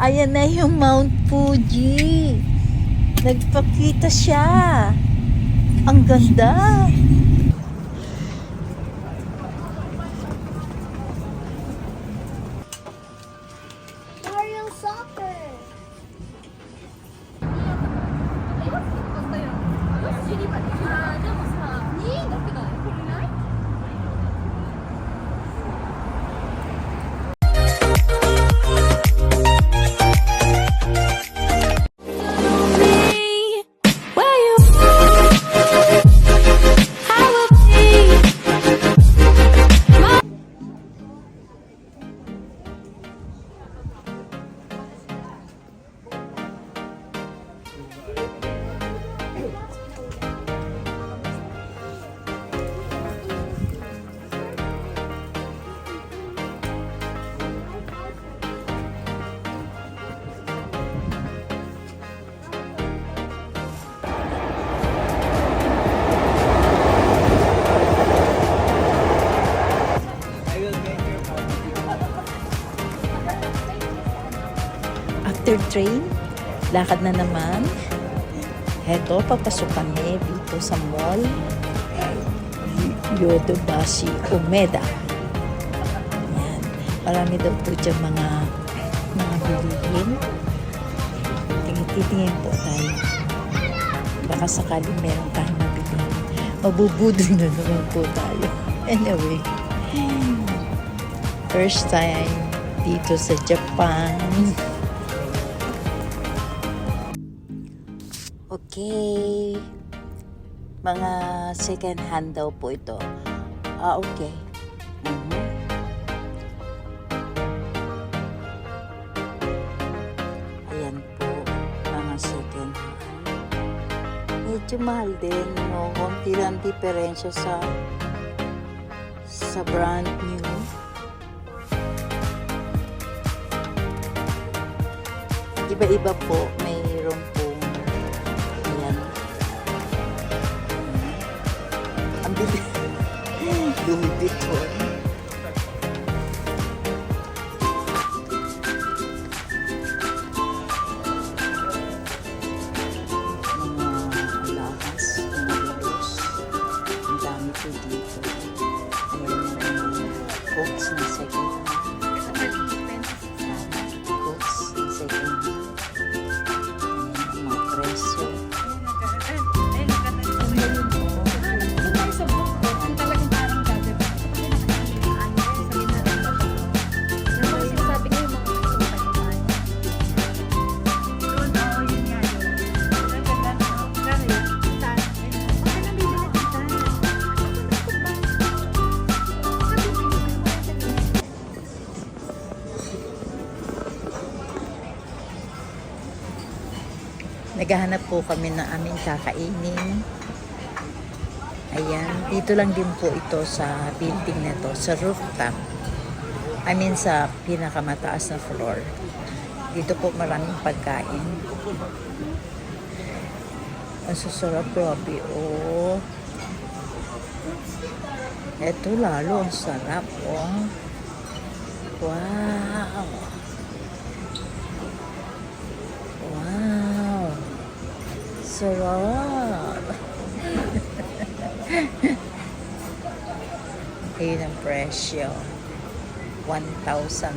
Ayan na yung Mount Fuji. Nagpakita siya. Ang ganda. Mario Soccer. After train, lakad na naman. Heto, papasok kami dito sa mall. Yodobashi Umeda. Yan. Marami daw po dyan mga bilihin. Titingin po tayo. Baka sakaling meron tayong mabili. Mabubudol na naman po tayo. Anyway, first time dito sa Japan. Okay. Mga second hand daw po ito. Okay. Ayan po. Mga second hand. Medyo mahal din. No? Konti lang diferensya sa brand new. Iba-iba po. Mayroon po. Louis Vuitton. Mga alahas, mga labos. Ang dami po dito. Ayan, coats na second hand. Coats na second hand. Ayan, mga preso. Naghahanap po kami ng aming kakainin. Ayan, dito lang din po ito sa building na to, sa rooftop. I mean sa pinakamataas na floor. Dito po maraming pagkain. Ang susarap, grabe, oh. Ito lalo, ang sarap, oh. Wow. Wow. Sarap. Ayun ang presyo. 1,182.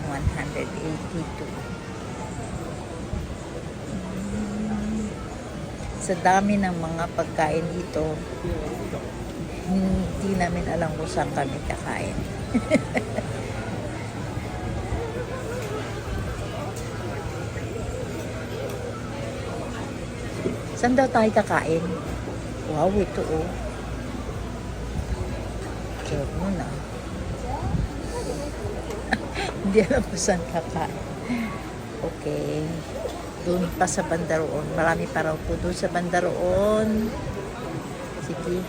Sa dami ng mga pagkain dito, hindi namin alam kung saan kami kakain. Saan daw tayo kakain? Wow, ito oh. Sarap mo na. Hindi alam kung saan kakain. Okay. Doon pa sa Bandaroon. Marami pa raw po doon sa Bandaroon. Sige.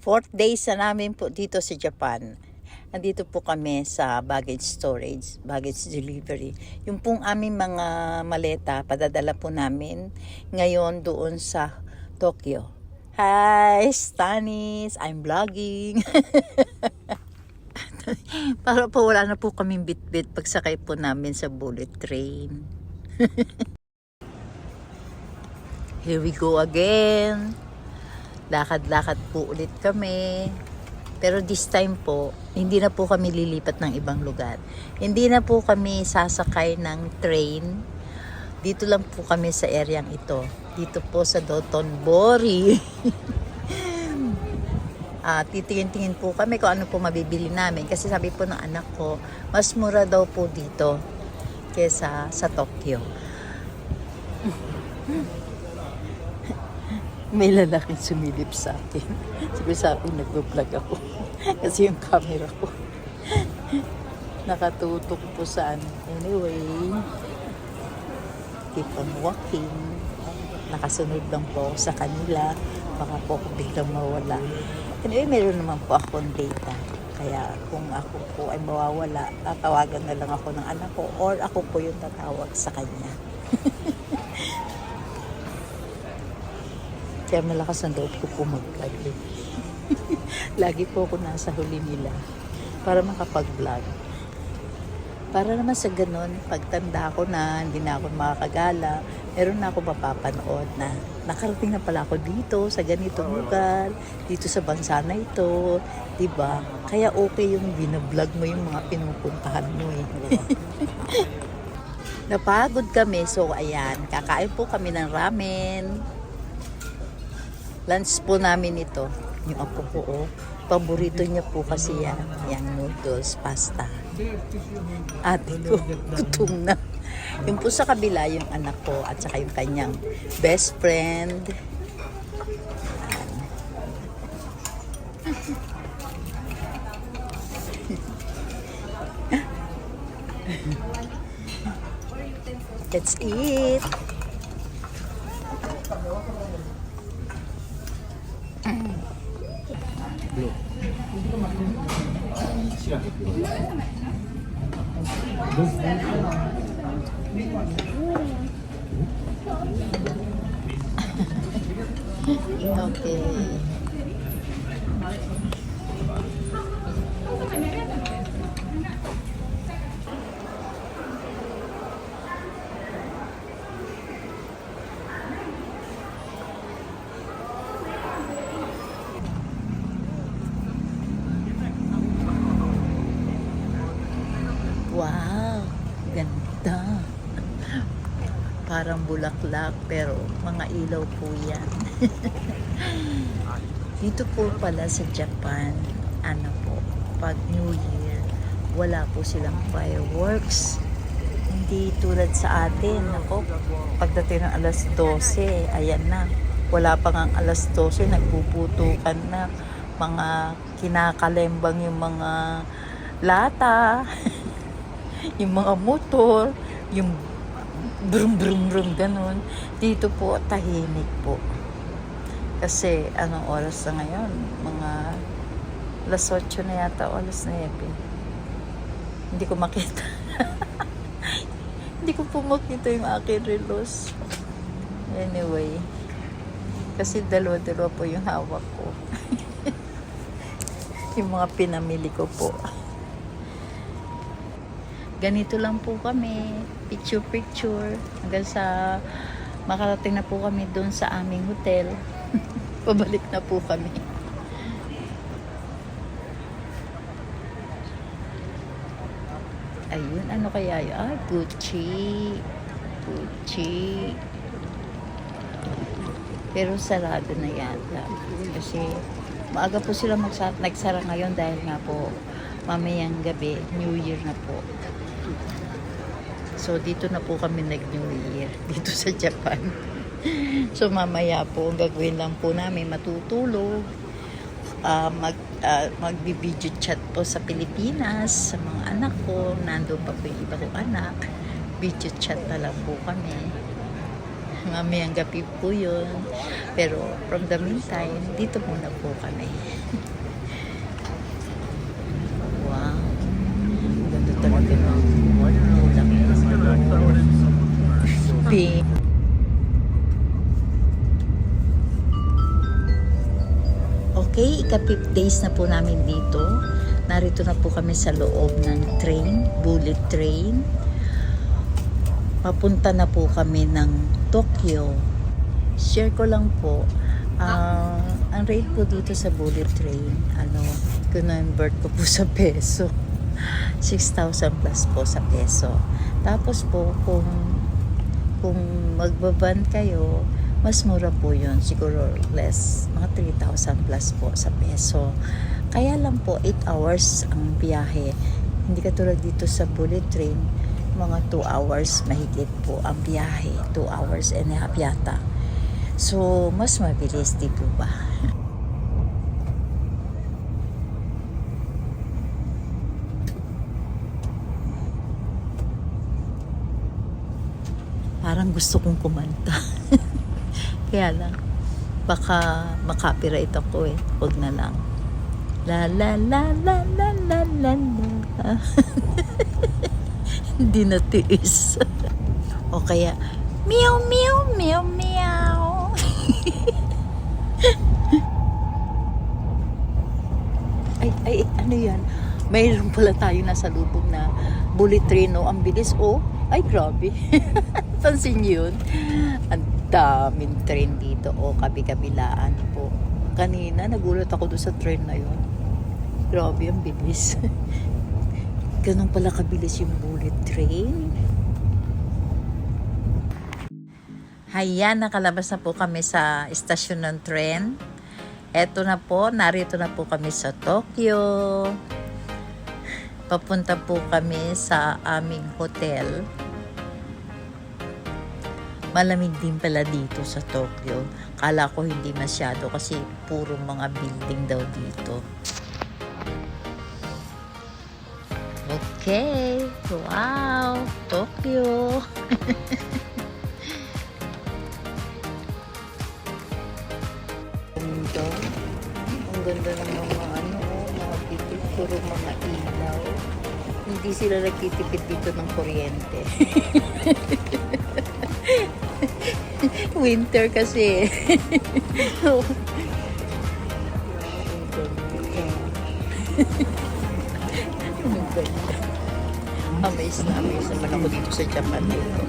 Fourth days na namin po dito sa Japan. Nandito po kami sa baggage storage, baggage delivery. Yung pong aming mga maleta, padadala po namin ngayon doon sa Tokyo. Hi, Stanis! I'm vlogging! Para po wala na po kaming bit-bit pagsakay po namin sa bullet train. Here we go again. Lakad-lakad po ulit kami. Pero this time po, hindi na po kami lilipat ng ibang lugar. Hindi na po kami sasakay ng train. Dito lang po kami sa areang ito. Dito po sa Dotonbori. Titingin-tingin po kami kung ano po mabibili namin. Kasi sabi po ng anak ko, mas mura daw po dito kesa sa Tokyo. May lalaking sumilip sa akin. Sabi sa akin, nagbo-vlog ako. Kasi yung camera ko nakatutok po sa ano. Anyway, keep on walking. Nakasunod lang po ako sa kanila. Baka po ako biglang mawala. Anyway, meron naman po akong data. Kaya kung ako po ay mawawala, tatawagan na lang ako ng anak ko or ako po yung tatawag sa kanya. Kaya malakas ang loob ko po mag-vlog. Lagi po ako nasa huli nila para makapag-vlog. Para naman sa ganun, pagtanda ko na, hindi na ako makakagala, meron na ako mapapanood na nakarating na pala ako dito sa ganitong lugar, dito sa bansa na ito, diba? Kaya okay yung binablog mo yung mga pinupuntahan mo eh. Napagod kami, so ayan, kakain po kami ng ramen. Lunch po namin ito. Yung apo ko, paborito niya po kasi yan. Yung noodles, pasta. Ate ko, gutom na. Yung po sa kabila, yung anak ko at saka yung kanyang best friend. Let's eat. Okay. Wow, ganda. Parang bulaklak pero mga ilaw po yan. Dito po pala sa Japan, ano po, pag New Year, wala po silang fireworks. Hindi tulad sa atin, ako, pagdating ng alas 12, ayan na. Wala pa nga alas 12, nagpuputukan na. Mga kinakalembang yung mga lata, yung mga motor, yung brum brum brum ganun. Dito po tahimik po. Kasi anong oras na ngayon? Mga alas 8 na yata o alas 9. Hindi ko makita. Hindi ko po makita yung aking relos. Anyway, kasi dalawa-dalawa po yung hawak ko. Yung mga pinamili ko po. Ganito lang po kami, picture-picture, hanggang sa makarating na po kami doon sa aming hotel. Pabalik na po kami. Ayun, ano kaya yun? Ah, Gucci. Gucci. Pero sarado na yata. Kasi maaga po sila nagsara ngayon dahil nga po mamayang gabi, New Year na po. So, dito na po kami nag-New Year. Dito sa Japan. So, mamaya po, ang gagawin lang po namin, matutulog. magbi-video chat po sa Pilipinas sa mga anak ko. Nandun pa po yung iba kong anak. Video chat na lang po kami. Mamayang gabi po yun. Pero from the meantime, dito muna po kami. Wow. Ganda talaga ng mall. Pink. Okay, ika-5 days na po namin dito. Narito na po kami sa loob ng train, bullet train. Papunta na po kami ng Tokyo. Share ko lang po, ang rate po dito sa bullet train, convert ko po sa peso. 6,000 plus po sa peso. Tapos po, kung magbaban kayo, mas mura po yun. Siguro less, mga 3,000 plus po sa peso. Kaya lang po, 8 hours ang biyahe. Hindi katulad dito sa bullet train, mga 2 hours mahigit po ang biyahe. 2 hours and a half yata. So, mas mabilis, di po ba? Parang gusto kong kumanta. Kaya lang, baka makopyright ako eh. Huwag na lang. La la la la la la la la. Hindi natiis. O kaya, meow meow meow meow. ay, ano yan? Mayroon pala tayo nasa lubog na bullet train, no? Ang bilis, oh. Ay, grabe. Pansin yun? Ang daming train dito, oh. Kabi-kabilaan po. Kanina, nagulat ako doon sa train na yun. Grabe, ang bilis. Ganun pala kabilis yung bullet train. Hayan, nakalabas na po kami sa istasyon ng tren. Eto na po, narito na po kami sa Tokyo. Papunta po kami sa aming hotel. Malamig din pala dito sa Tokyo. Kala ko hindi masyado kasi puro mga building daw dito. Okay. Wow. Tokyo. Ang ganda ng mga mga bibig, puro mga ilaw. Hindi sila nagtitipid dito ng kuryente. Winter kasi. Amaze naman ako dito sa Japan dito.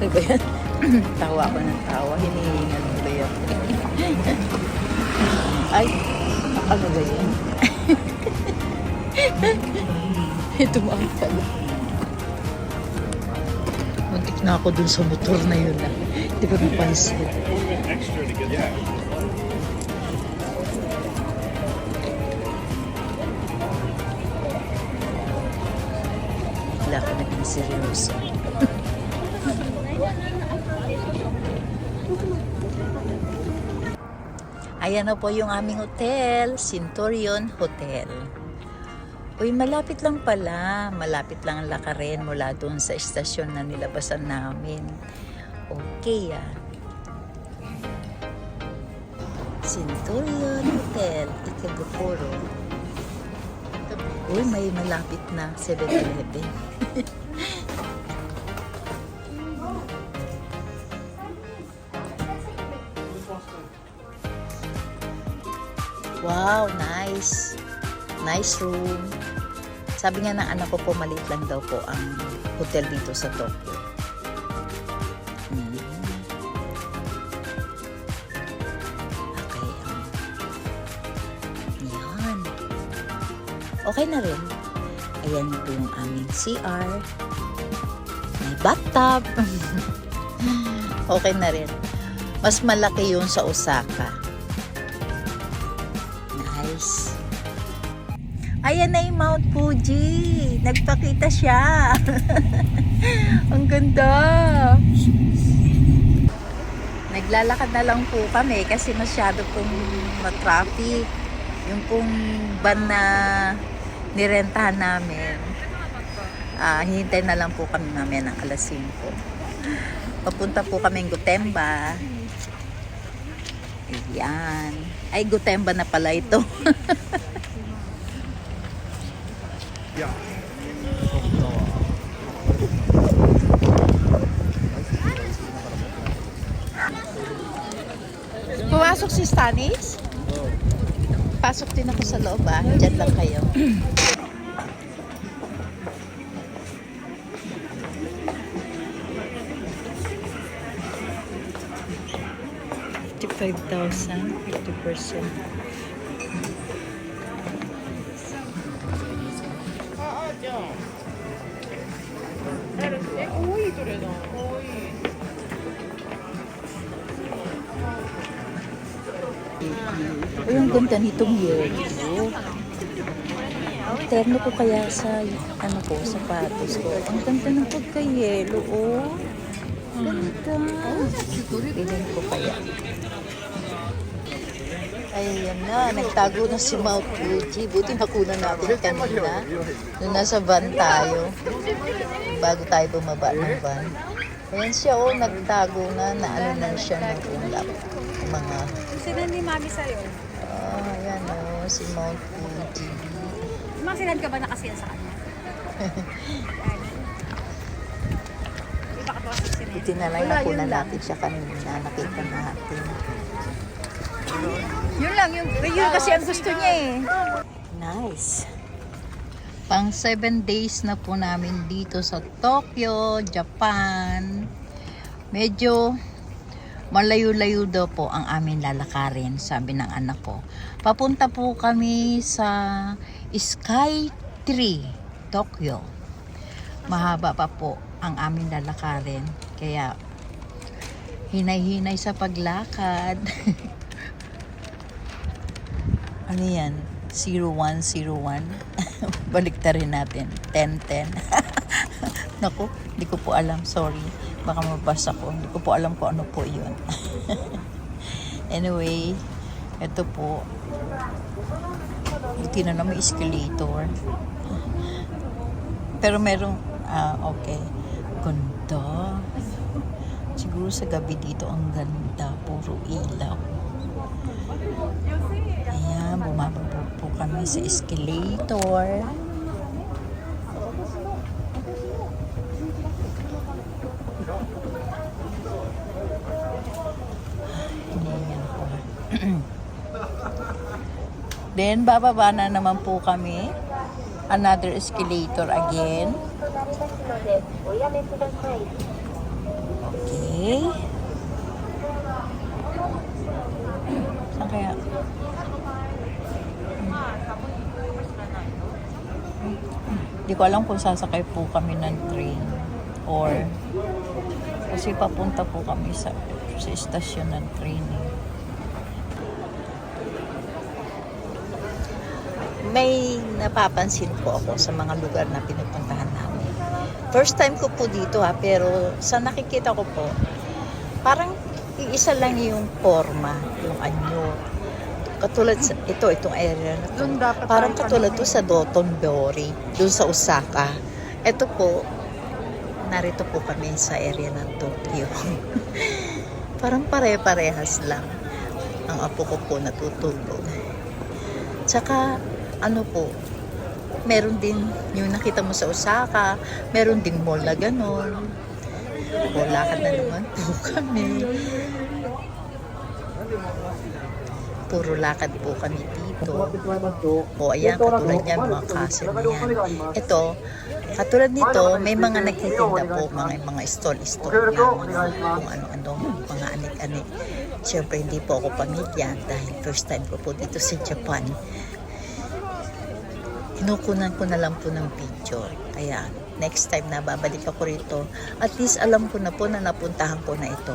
Ano ba yan? Tawa ako ng tawa. Hinihingal mo ba yan? Ay, ano ba yan? Ito mga pala. Muntik na ako dun sa motor na yun. Hindi ko napansin. Wala ko naging seryoso. Ayan na po yung aming hotel, Centurion Hotel. Uy, malapit lang pala. Malapit lang ang lakarin mula doon sa istasyon na nilabasan namin. Okay, Centurion Hotel, Ikebukuro. Uy, may malapit na 7-Eleven. Wow, nice. Nice room. Sabi nga ng anak ko po, maliit lang daw po ang hotel dito sa Tokyo. Okay. Yan. Okay na rin. Ayan po yung aming CR. May bathtub. Okay na rin. Mas malaki yun sa Osaka. Nice. Ayan na yung Mount Fuji. Nagpakita siya. Ang ganda. Maglalakad na lang po kami kasi masyado pong traffic. Yung pong van na nirentahan namin, hihintay na lang po kami mamaya ng alas 5. Papunta po kami ng Gotemba. Ayan. Ay, Gotemba na pala ito. Pumasok si Stanis? Pasok din ako sa loob, ah. Diyan lang kayo. $55,000, 50%. Ay, ang ganda nitong yellow. Terno ko kaya sa, ano ko, sapatos ko. Ang ganda ng pagka-yellow, oh. Ganda. Bilhin ko kaya. Ayan na, nagtago na si Mount Fuji. Buti nakunan natin kanina. Nung nasa van tayo. Bago tayo bumaba ng van. Ayan siya, oh, nagtago na. Naano na siya ng ulap. Mga... Sinan ni Mami sa'yo? Ayan, oh, si Mount Fuji. Mga sinan ka ba nakasiyan sa kanya? Iba ka to kasi sinan. Buti na lang nakunan natin siya kanina. Nakita natin. Yun lang, yun kasi ang gusto niya eh. Nice. Pang 7 days na po namin dito sa Tokyo, Japan. Medyo malayo-layo daw po ang amin lalakarin, sabi ng anak ko. Papunta po kami sa Sky Tree, Tokyo. Mahaba pa po ang amin lalakarin. Kaya hinay-hinay sa paglakad. Ano yan? 0101. Balik na rin natin. 1010. Naku, hindi ko po alam. Sorry. Baka mabasa ko. Hindi ko po alam kung ano po yun. Anyway, ito po. Buti na may escalator. Pero merong, okay. Ganda. Siguro sa gabi dito ang ganda. Puro ilaw. Ayan, bumababa po kami sa escalator. Ayan po. Then, bababa na naman po kami. Another escalator again. Okay. Saan kaya? Hindi ko alam kung sasakay po kami ng train or kasi papunta po kami sa istasyon ng train. May napapansin po ako sa mga lugar na pinupuntahan namin. First time ko po dito pero sa nakikita ko po, parang iisa lang yung forma, yung anyo. Katulad sa, itong area na to. Parang katulad to sa Dotonbori, dun sa Osaka. Ito po, narito po kami sa area ng Tokyo. Parang pare-parehas lang. Ang apo ko po natutulog. Tsaka, ano po, meron din yung nakita mo sa Osaka, meron ding mall na ganon. Lakad na naman po kami. Puro lakad po kami dito. O ayan, katulad yan, mga castle na yan. Ito, katulad nito, may mga nagtitinda po, mga stall-stall yan, kung ano-ano, mga anik-anik. Siyempre, hindi po ako pamilya dahil first time ko po dito sa Japan. Kinukunan ko na lang po ng video. Kaya, next time na babalik ako rito, at least alam ko na po na napuntahan ko na ito.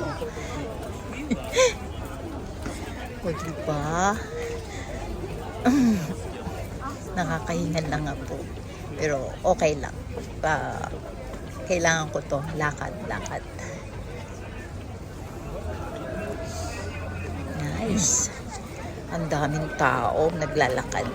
O diba? Nakakahingal lang nga po. Pero okay lang. Kailangan ko to. Lakad. guys. Ang daming tao naglalakad.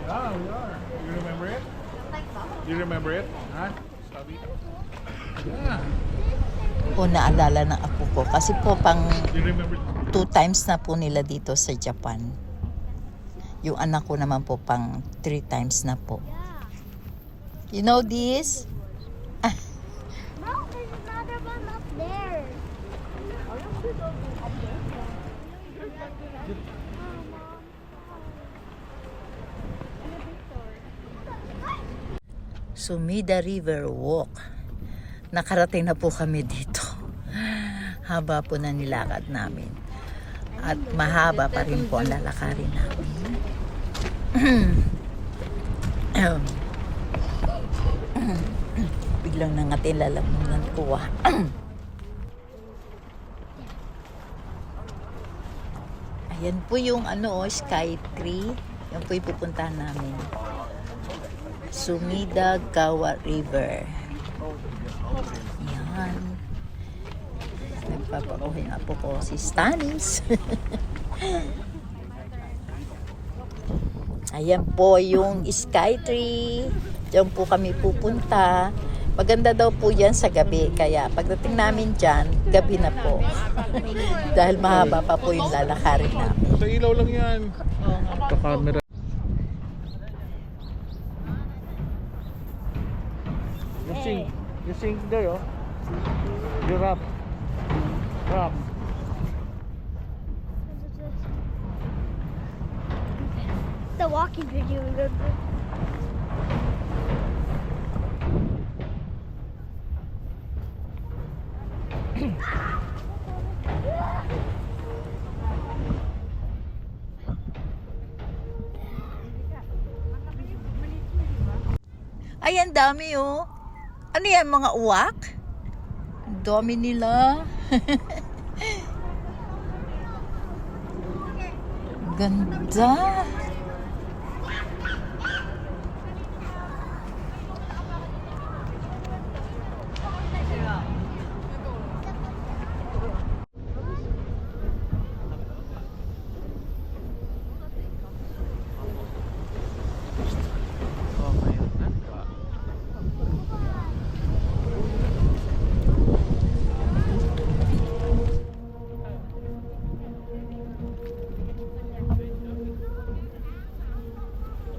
Ah, we are. You remember it? You remember it? Huh? Sabi? Yeah. Po naalala ng apo ko kasi po pang You remember? 2 times na po nila dito sa Japan. Yung anak ko naman po pang 3 times na po. You know this? No, there's another one up there. Sumida River Walk. Nakarating na po kami dito. Haba po na nilakad namin. At mahaba pa rin po ang lalakarin namin. Biglang nangatin lalamunan ko ah. Ayan po yung Sky Tree. Yan po yung pupuntahan namin. Sumida Gawa River. Yan. Nagpapakuhin nga po ko si Stanis. Ayan po yung Sky Tree. Diyan po kami pupunta. Maganda daw po yan sa gabi. Kaya pagdating namin dyan, gabi na po. Dahil mahaba pa po yung lalakarin namin. Sa ilaw lang yan. Sa camera. You sing there, oh. You rap. Rap. The walking video, remember? Ay, ang dami oh. Ano yan, mga uwak? Ang dami nila. Ganda.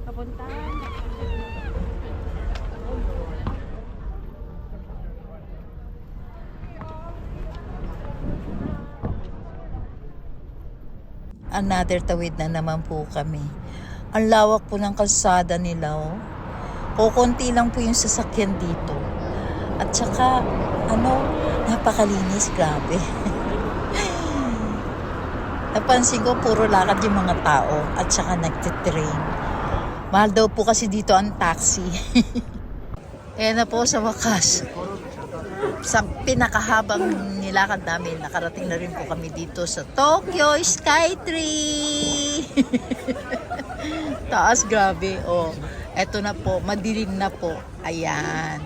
Kapuntahan. Another tawid na naman po kami. Ang lawak po ng kalsada nila oh. Kukunti lang po yung sasakyan dito. At saka, napakalinis, grabe. Napansin ko, puro lakad yung mga tao at saka nagtitrain. Mahal daw po kasi dito ang taxi. Ayan na po sa wakas. Sa pinakahabang nilakad namin, nakarating na rin po kami dito sa Tokyo Skytree. Taas, grabe. Oh, eto na po, madilim na po. Ayan.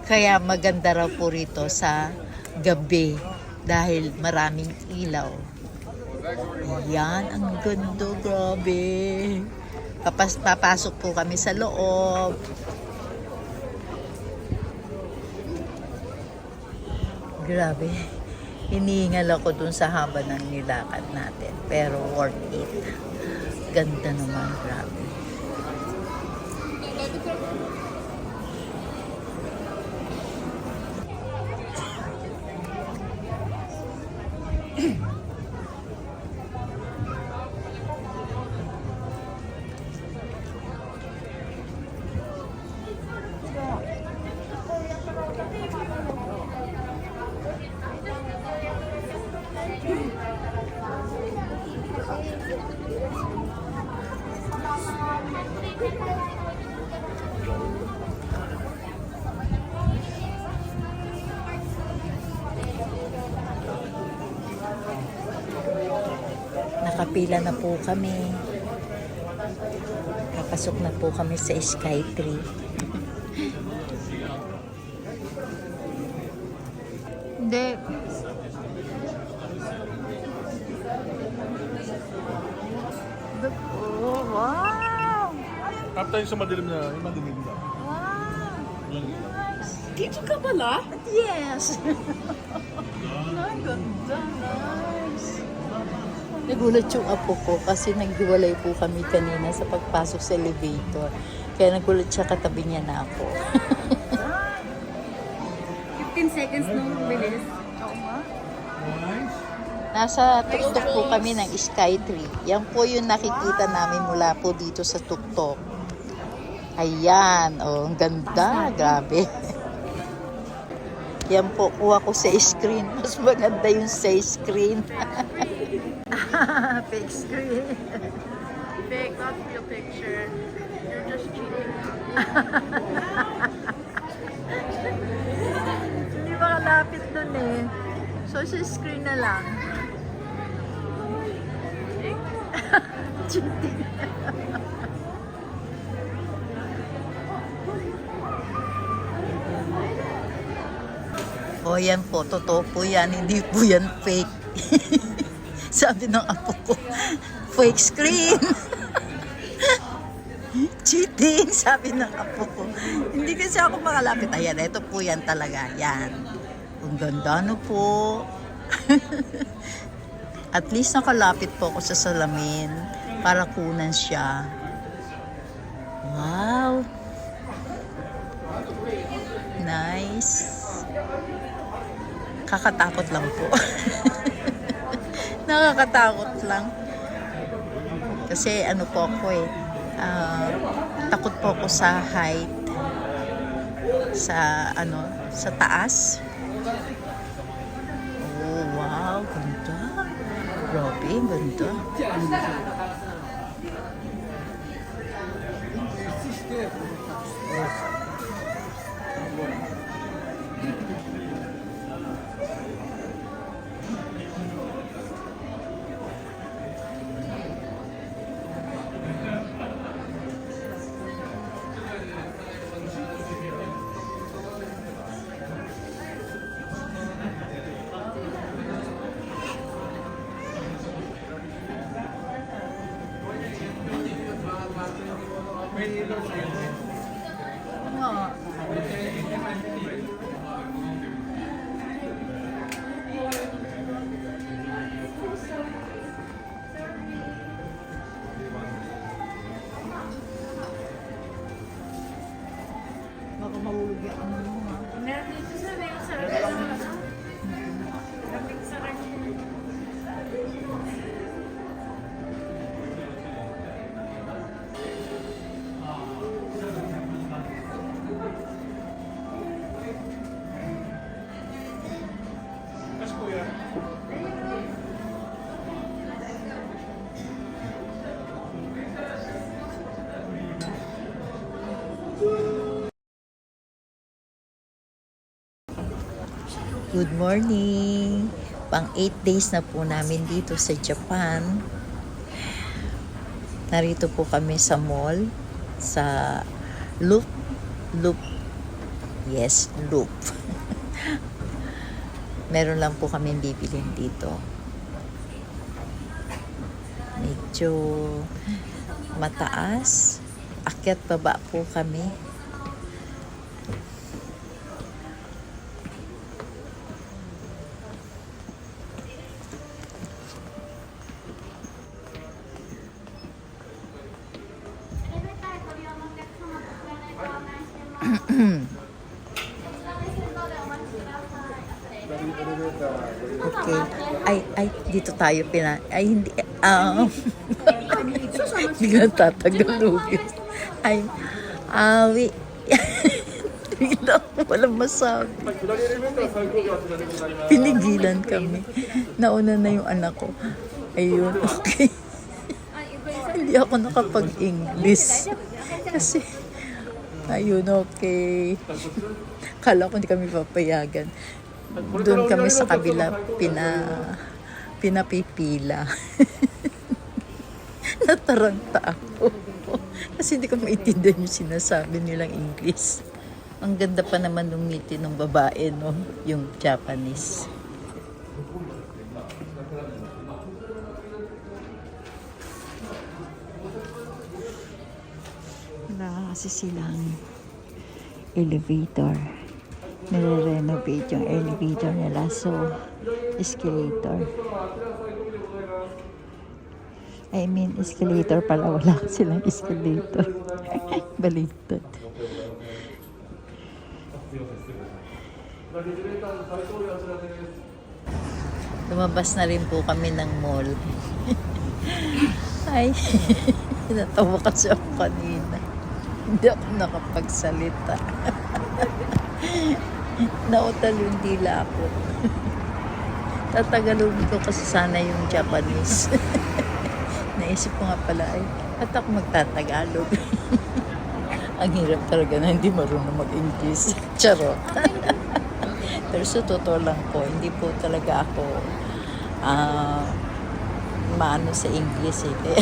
Kaya maganda raw po rito sa gabi dahil maraming ilaw. Ayan, ang ganda, grabe. Papasok po kami sa loob. Grabe. Hinihingal ako dun sa haba ng nilakad natin. Pero worth it. Ganda naman, grabe. Nakapila na po kami. Papasok na po kami sa Skytree. Hindi. Oh, wow! After yung sa madilim na, yung madilim na. Wow! Yun. Dito ka pala? Yes! Ay, ganda. Nice. Nagulat yung apo ko kasi naghiwalay po kami kanina sa pagpasok sa elevator. Kaya nagulat siya, katabi niya na ako. 15 seconds nung bilis. Nice. Nasa tuktok po kami ng Skytree. Yan po yung nakikita namin mula po dito sa tuktok. Ayan. Oh, ang ganda. Grabe. Yan po, kuha ko sa screen. Mas maganda yung sa screen. Fake screen. Fake, not real picture. You're just cheating. Hindi makalapit dun eh. So, sa screen na lang. Cheating. O yan po, totoo po yan. Hindi po yan fake. Sabi ng apo ko, fake screen. Cheating, sabi ng apo ko. Hindi kasi ako makalapit. Ayan, ito po yan talaga. Yan. Ang ganda no po. At least nakalapit po ako sa salamin para kunan siya. Wow. Nice. Kakatakot lang po. Nakakatakot lang. Kasi ano po ako eh, takot po ako sa height. Sa sa taas. Oh, wow, ganda. Grabe, ganda. Nga. Baka mahulog yan. Nandito sa may sarap. Lamig sa kanya. Yes, kuya. Good morning! Pang 8 days na po namin dito sa Japan. Narito po kami sa mall, sa Loop. Yes, Loop. Meron lang po kami bibilin dito. Medyo mataas. Akyat baba po kami. Okay. Ay, dito tayo hindi, biglang tatagalogin. Ay, biglang walang masabi. Pinigilan kami. Nauna na yung anak ko. Ayun, okay. Hindi ako nakapag-English. Kasi, ayun, okay. Kala ko hindi kami papayagan. Doon kami sa kabila pinapipila. Nataranta ako. Kasi hindi ko maintindihan yung sinasabi nilang English. Ang ganda pa naman ng ngiti ng babae, no? Yung Japanese. Wala kasi silang elevator. Nire-renovate yung elevator nila. So, escalator. I mean, escalator pala. Wala silang escalator. Baliktad. Lumabas na rin po kami ng mall. Ay, natawa kasi ako kanina. Hindi ako nakapagsalita. Nautalong dila ako. Tatagalogin ko kasi sana yung Japanese. Naisip ko nga pala, ay, at ako magtatagalog. Ang hirap talaga na hindi marunong mag-English. Charot. Pero sa totoo lang po, hindi po talaga ako maano sa English eh. Kaya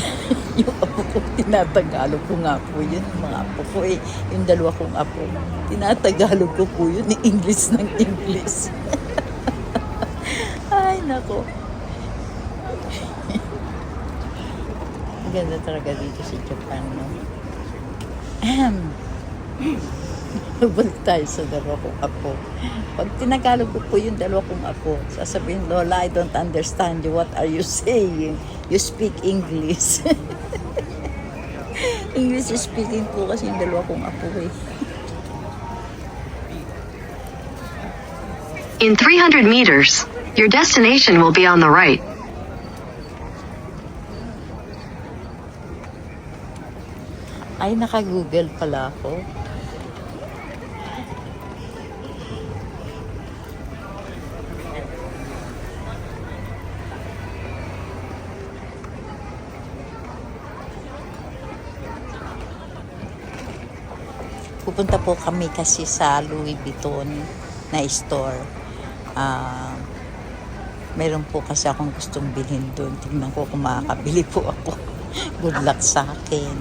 yung apo ko, tinatagalog ko nga po yun. Yung mga apo ko eh, yung dalawa kong apo, tinatagalog ko po yun, yung English ng English. Ay, nako. Ang ganda talaga dito sa Japan, no? Balik tayo sa dalawa kong apo. Pag tinagalog ko po yung dalawa kong apo, sasabihin, Lola, I don't understand you. What are you saying? You speak English. English speaking po kasi yung dalawa kong apo eh. In 300 meters, your destination will be on the right. Ay, naka-Google pala ako. Pupunta po kami kasi sa Louis Vuitton na store. Meron po kasi akong gustong bilhin doon. Tingnan ko kung makakabili po ako. Good luck sa akin.